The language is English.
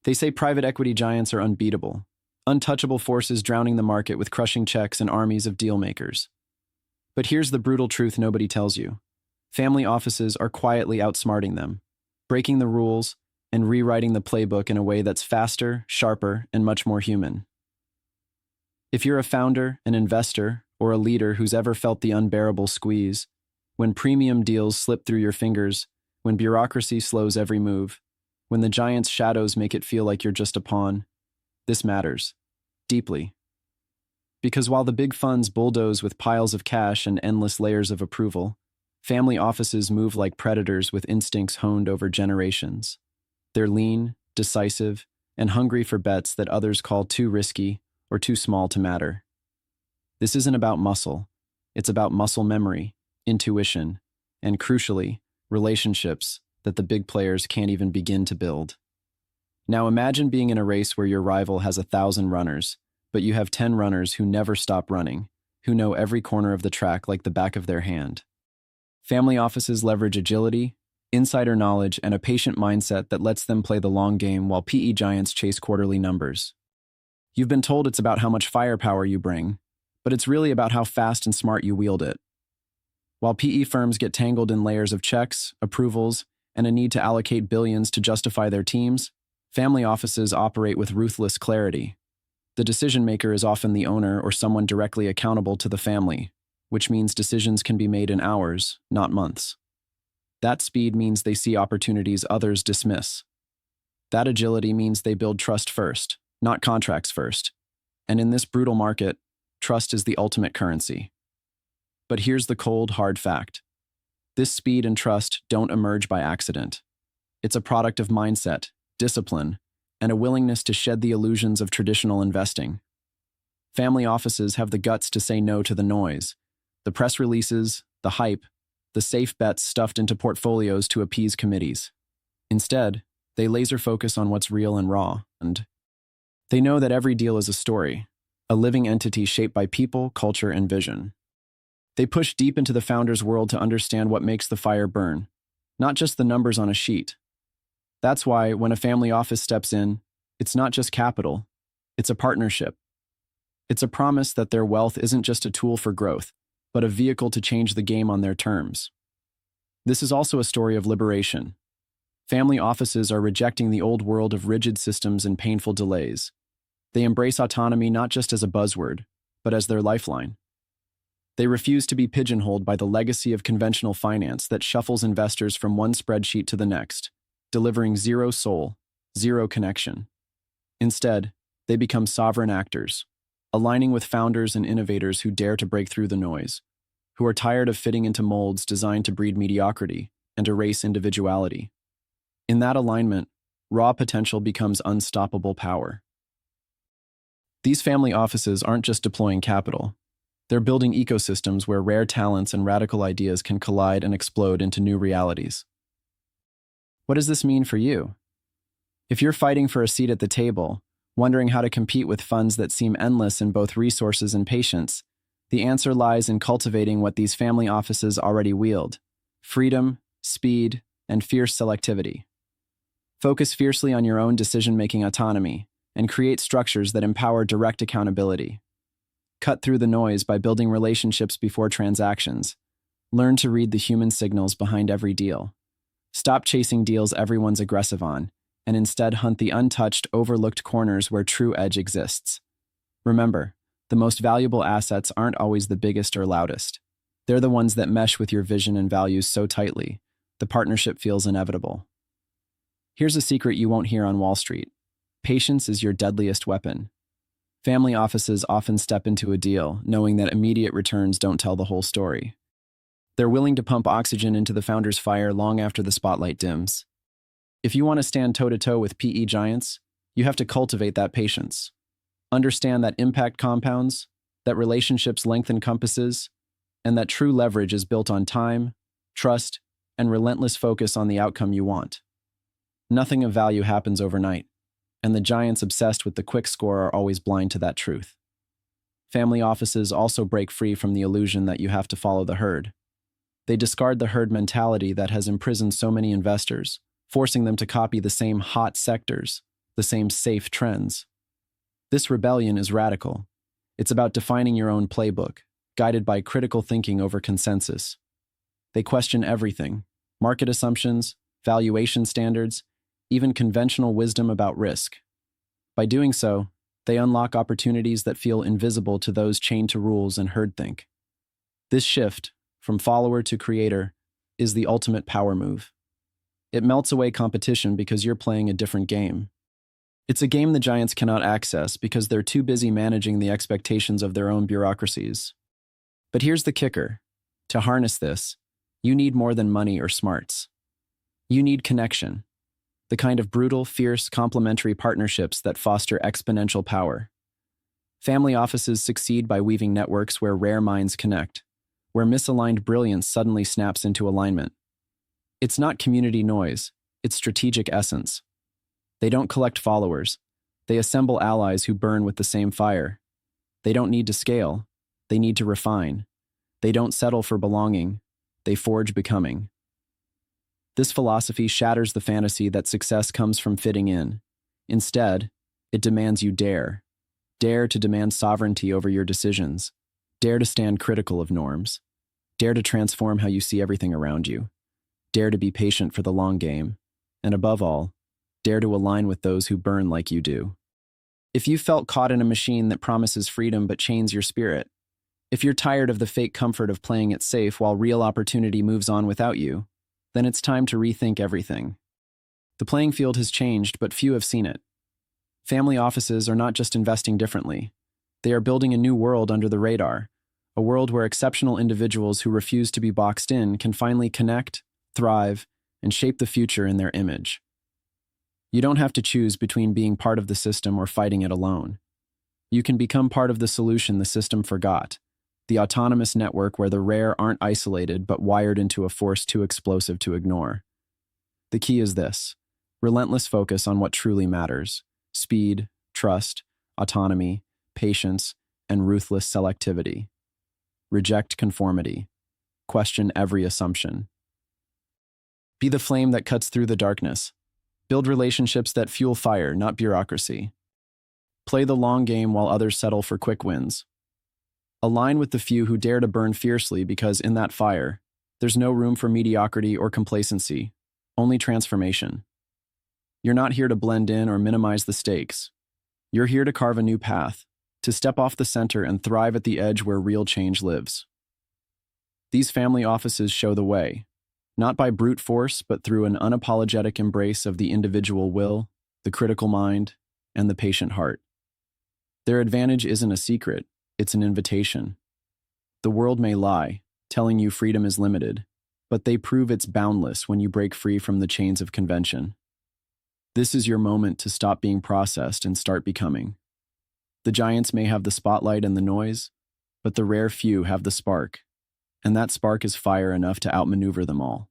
They say private equity giants are unbeatable, untouchable forces drowning the market with crushing checks and armies of deal makers. But here's the brutal truth nobody tells you. Family offices are quietly outsmarting them, breaking the rules and rewriting the playbook in a way that's faster, sharper, and much more human. If you're a founder, an investor, or a leader who's ever felt the unbearable squeeze, when premium deals slip through your fingers, when bureaucracy slows every move, when the giant's shadows make it feel like you're just a pawn, this matters, deeply. Because while the big funds bulldoze with piles of cash and endless layers of approval, family offices move like predators with instincts honed over generations. They're lean, decisive, and hungry for bets that others call too risky or too small to matter. This isn't about muscle. It's about muscle memory, intuition, and crucially, relationships that the big players can't even begin to build. Now imagine being in a race where your rival has 1,000 runners, but you have 10 runners who never stop running, who know every corner of the track like the back of their hand. Family offices leverage agility, insider knowledge, and a patient mindset that lets them play the long game while PE giants chase quarterly numbers. You've been told it's about how much firepower you bring, but it's really about how fast and smart you wield it. While PE firms get tangled in layers of checks, approvals, and a need to allocate billions to justify their teams, family offices operate with ruthless clarity. The decision maker is often the owner or someone directly accountable to the family, which means decisions can be made in hours, not months. That speed means they see opportunities others dismiss. That agility means they build trust first, not contracts first. And in this brutal market, trust is the ultimate currency. But here's the cold, hard fact. This speed and trust don't emerge by accident. It's a product of mindset, discipline, and a willingness to shed the illusions of traditional investing. Family offices have the guts to say no to the noise, the press releases, the hype, the safe bets stuffed into portfolios to appease committees. Instead, they laser focus on what's real and raw, and they know that every deal is a story, a living entity shaped by people, culture, and vision. They push deep into the founder's world to understand what makes the fire burn, not just the numbers on a sheet. That's why, when a family office steps in, it's not just capital, it's a partnership. It's a promise that their wealth isn't just a tool for growth, but a vehicle to change the game on their terms. This is also a story of liberation. Family offices are rejecting the old world of rigid systems and painful delays. They embrace autonomy not just as a buzzword, but as their lifeline. They refuse to be pigeonholed by the legacy of conventional finance that shuffles investors from one spreadsheet to the next, delivering zero soul, zero connection. Instead, they become sovereign actors, aligning with founders and innovators who dare to break through the noise, who are tired of fitting into molds designed to breed mediocrity and erase individuality. In that alignment, raw potential becomes unstoppable power. These family offices aren't just deploying capital. They're building ecosystems where rare talents and radical ideas can collide and explode into new realities. What does this mean for you? If you're fighting for a seat at the table, wondering how to compete with funds that seem endless in both resources and patience, the answer lies in cultivating what these family offices already wield: freedom, speed, and fierce selectivity. Focus fiercely on your own decision-making autonomy and create structures that empower direct accountability. Cut through the noise by building relationships before transactions. Learn to read the human signals behind every deal. Stop chasing deals everyone's aggressive on, and instead hunt the untouched, overlooked corners where true edge exists. Remember, the most valuable assets aren't always the biggest or loudest. They're the ones that mesh with your vision and values so tightly, the partnership feels inevitable. Here's a secret you won't hear on Wall Street. Patience is your deadliest weapon. Family offices often step into a deal knowing that immediate returns don't tell the whole story. They're willing to pump oxygen into the founder's fire long after the spotlight dims. If you want to stand toe-to-toe with PE giants, you have to cultivate that patience. Understand that impact compounds, that relationships lengthen compasses, and that true leverage is built on time, trust, and relentless focus on the outcome you want. Nothing of value happens overnight, and the giants obsessed with the quick score are always blind to that truth. Family offices also break free from the illusion that you have to follow the herd. They discard the herd mentality that has imprisoned so many investors, forcing them to copy the same hot sectors, the same safe trends. This rebellion is radical. It's about defining your own playbook, guided by critical thinking over consensus. They question everything: market assumptions, valuation standards, even conventional wisdom about risk. By doing so, they unlock opportunities that feel invisible to those chained to rules and herdthink. This shift, from follower to creator, is the ultimate power move. It melts away competition because you're playing a different game. It's a game the giants cannot access because they're too busy managing the expectations of their own bureaucracies. But here's the kicker. To harness this, you need more than money or smarts. You need connection, the kind of brutal, fierce, complementary partnerships that foster exponential power. Family offices succeed by weaving networks where rare minds connect, where misaligned brilliance suddenly snaps into alignment. It's not community noise, it's strategic essence. They don't collect followers. They assemble allies who burn with the same fire. They don't need to scale. They need to refine. They don't settle for belonging. They forge becoming. This philosophy shatters the fantasy that success comes from fitting in. Instead, it demands you dare. Dare to demand sovereignty over your decisions. Dare to stand critical of norms. Dare to transform how you see everything around you. Dare to be patient for the long game. And above all, dare to align with those who burn like you do. If you felt caught in a machine that promises freedom but chains your spirit, if you're tired of the fake comfort of playing it safe while real opportunity moves on without you, then it's time to rethink everything. The playing field has changed, but few have seen it. Family offices are not just investing differently. They are building a new world under the radar, a world where exceptional individuals who refuse to be boxed in can finally connect, thrive, and shape the future in their image. You don't have to choose between being part of the system or fighting it alone. You can become part of the solution the system forgot, the autonomous network where the rare aren't isolated but wired into a force too explosive to ignore. The key is this: relentless focus on what truly matters: speed, trust, autonomy, patience, and ruthless selectivity. Reject conformity. Question every assumption. Be the flame that cuts through the darkness. Build relationships that fuel fire, not bureaucracy. Play the long game while others settle for quick wins. Align with the few who dare to burn fiercely because in that fire, there's no room for mediocrity or complacency, only transformation. You're not here to blend in or minimize the stakes. You're here to carve a new path, to step off the center and thrive at the edge where real change lives. These family offices show the way, not by brute force, but through an unapologetic embrace of the individual will, the critical mind, and the patient heart. Their advantage isn't a secret, it's an invitation. The world may lie, telling you freedom is limited, but they prove it's boundless when you break free from the chains of convention. This is your moment to stop being processed and start becoming. The giants may have the spotlight and the noise, but the rare few have the spark, and that spark is fire enough to outmaneuver them all.